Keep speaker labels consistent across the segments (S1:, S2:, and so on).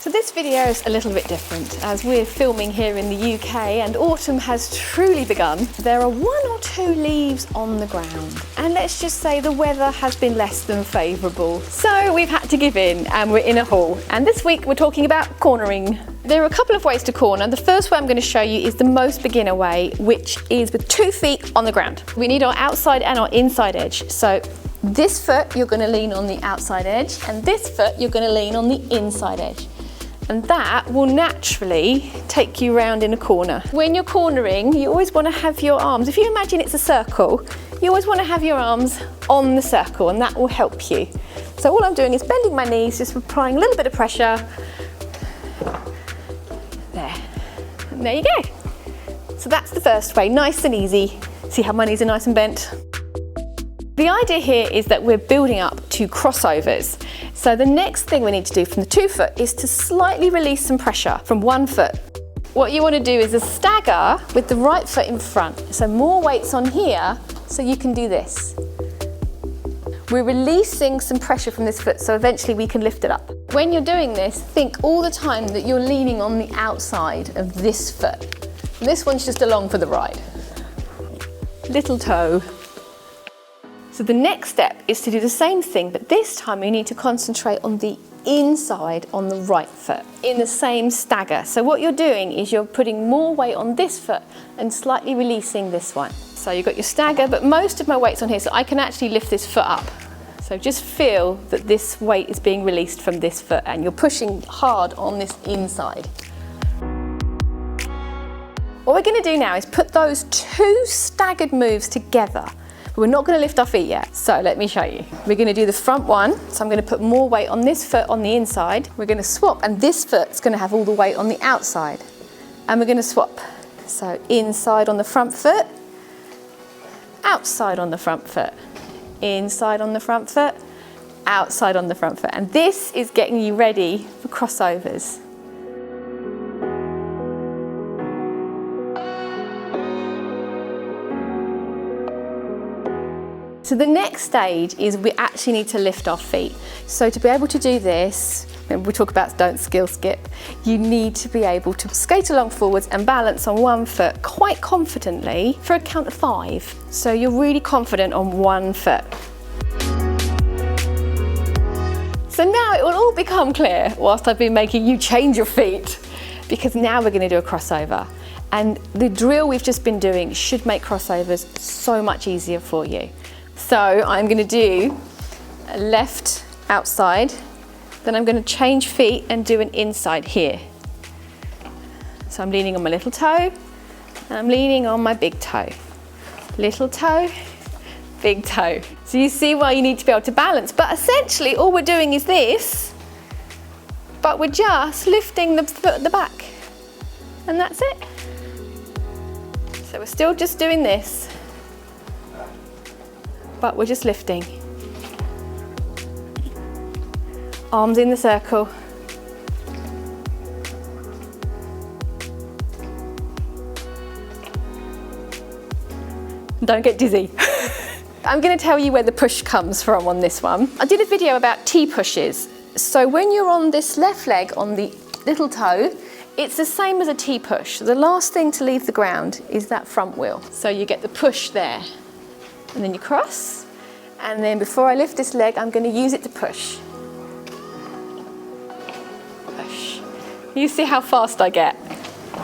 S1: So this video is a little bit different as we're filming here in the UK and autumn has truly begun. There are 1 or 2 leaves on the ground and let's just say the weather has been less than favourable. So we've had to give in and we're in a hall. And this week we're talking about cornering. There are a couple of ways to corner. The first way I'm going to show you is the most beginner way, which is with 2 feet on the ground. We need our outside and our inside edge. So this foot you're going to lean on the outside edge and this foot you're going to lean on the inside edge. And that will naturally take you round in a corner. When you're cornering, you always want to have your arms, if you imagine it's a circle, you always want to have your arms on the circle and that will help you. So all I'm doing is bending my knees, just applying a little bit of pressure. There. And there you go. So that's the first way, nice and easy. See how my knees are nice and bent? The idea here is that we're building up to crossovers. So the next thing we need to do from the 2 foot is to slightly release some pressure from 1 foot. What you want to do is a stagger with the right foot in front. So more weights on here so you can do this. We're releasing some pressure from this foot so eventually we can lift it up. When you're doing this, think all the time that you're leaning on the outside of this foot. And this one's just along for the ride. Little toe. So the next step is to do the same thing, but this time you need to concentrate on the inside on the right foot in the same stagger. So what you're doing is you're putting more weight on this foot and slightly releasing this one. So you've got your stagger, but most of my weight's on here, so I can actually lift this foot up. So just feel that this weight is being released from this foot and you're pushing hard on this inside. What we're going to do now is put those 2 staggered moves together. We're not going to lift our feet yet, so let me show you. We're going to do the front one, so I'm going to put more weight on this foot on the inside. We're going to swap, and this foot's going to have all the weight on the outside. And we're going to swap. So inside on the front foot, outside on the front foot, inside on the front foot, outside on the front foot. And this is getting you ready for crossovers. So the next stage is we actually need to lift our feet. So to be able to do this, and we talk about don't skill skip, you need to be able to skate along forwards and balance on 1 foot quite confidently for a count of 5. So you're really confident on 1 foot. So now it will all become clear whilst I've been making you change your feet, because now we're going to do a crossover. And the drill we've just been doing should make crossovers so much easier for you. So I'm going to do a left outside, then I'm going to change feet and do an inside here. So I'm leaning on my little toe, and I'm leaning on my big toe. Little toe, big toe. So you see why you need to be able to balance, but essentially all we're doing is this, but we're just lifting the foot at the back, and that's it. So we're still just doing this, but we're just lifting. Arms in the circle. Don't get dizzy. I'm going to tell you where the push comes from on this one. I did a video about T-pushes. So when you're on this left leg on the little toe, it's the same as a T-push. The last thing to leave the ground is that front wheel. So you get the push there. And then you cross, and then before I lift this leg, I'm going to use it to push. Push. You see how fast I get?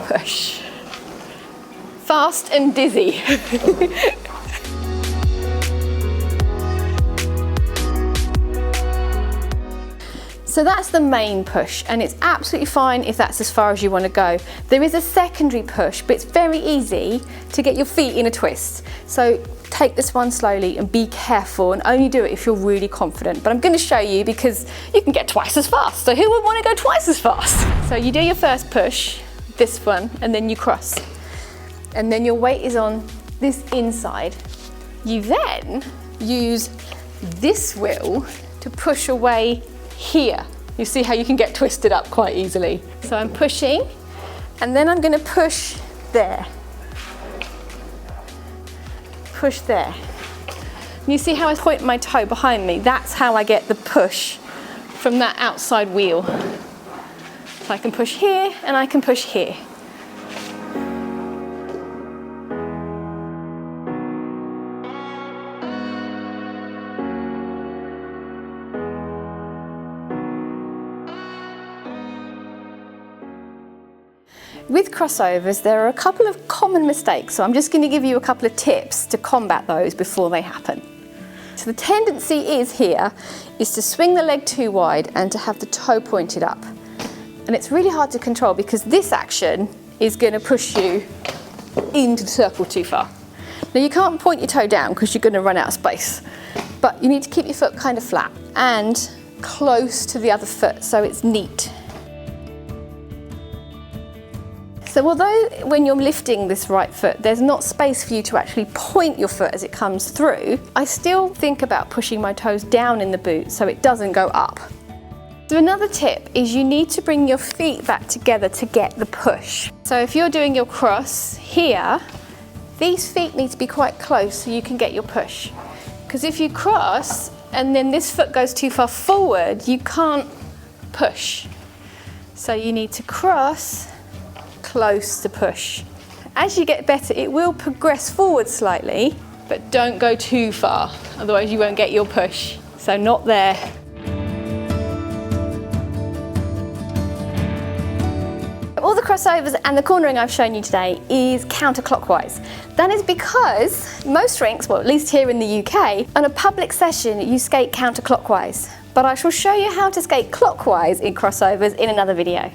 S1: Push. Fast and dizzy. So that's the main push, and it's absolutely fine if that's as far as you want to go. There is a secondary push, but it's very easy to get your feet in a twist. So take this one slowly and be careful, and only do it if you're really confident. But I'm going to show you because you can get twice as fast. So who would want to go twice as fast? So you do your first push, this one, and then you cross. And then your weight is on this inside. You then use this wheel to push away here. You see how you can get twisted up quite easily. So I'm pushing, and then I'm going to push there. Push there. You see how I point my toe behind me? That's how I get the push from that outside wheel. So I can push here and I can push here. With crossovers, there are a couple of common mistakes, so I'm just going to give you a couple of tips to combat those before they happen. So the tendency is to swing the leg too wide and to have the toe pointed up. And it's really hard to control because this action is going to push you into the circle too far. Now you can't point your toe down because you're going to run out of space, but you need to keep your foot kind of flat and close to the other foot so it's neat. So although when you're lifting this right foot, there's not space for you to actually point your foot as it comes through, I still think about pushing my toes down in the boot so it doesn't go up. So another tip is you need to bring your feet back together to get the push. So if you're doing your cross here, these feet need to be quite close so you can get your push. Because if you cross and then this foot goes too far forward, you can't push. So you need to cross, close to push. As you get better, it will progress forward slightly, but don't go too far, otherwise you won't get your push. So not there. All the crossovers and the cornering I've shown you today is counterclockwise. That is because most rinks, well at least here in the UK, on a public session you skate counterclockwise. But I shall show you how to skate clockwise in crossovers in another video.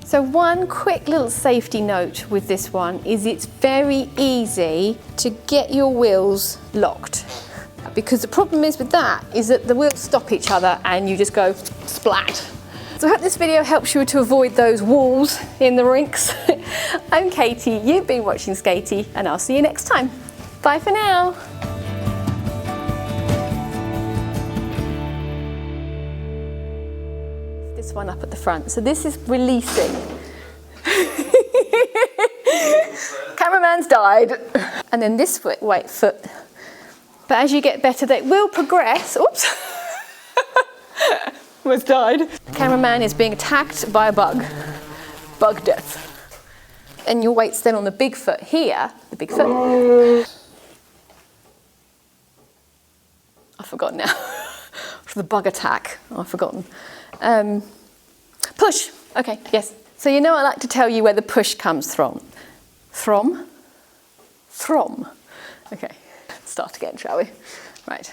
S1: So one quick little safety note with this one is it's very easy to get your wheels locked. Because the problem is with that is that the wheels stop each other and you just go splat. So I hope this video helps you to avoid those walls in the rinks. I'm Katie, you've been watching Skatey, and I'll see you next time. Bye for now. This one up at the front. So this is releasing. Cameraman's died. And then this foot. But as you get better, they will progress. Oops. Almost died. The cameraman is being attacked by a bug. Bug death. And your weight's then on the big foot here. The big foot. I've forgotten now. For the bug attack. Oh, I've forgotten. Push. Okay, yes. So you know I like to tell you where the push comes from. From? Okay, start again, shall we? Right.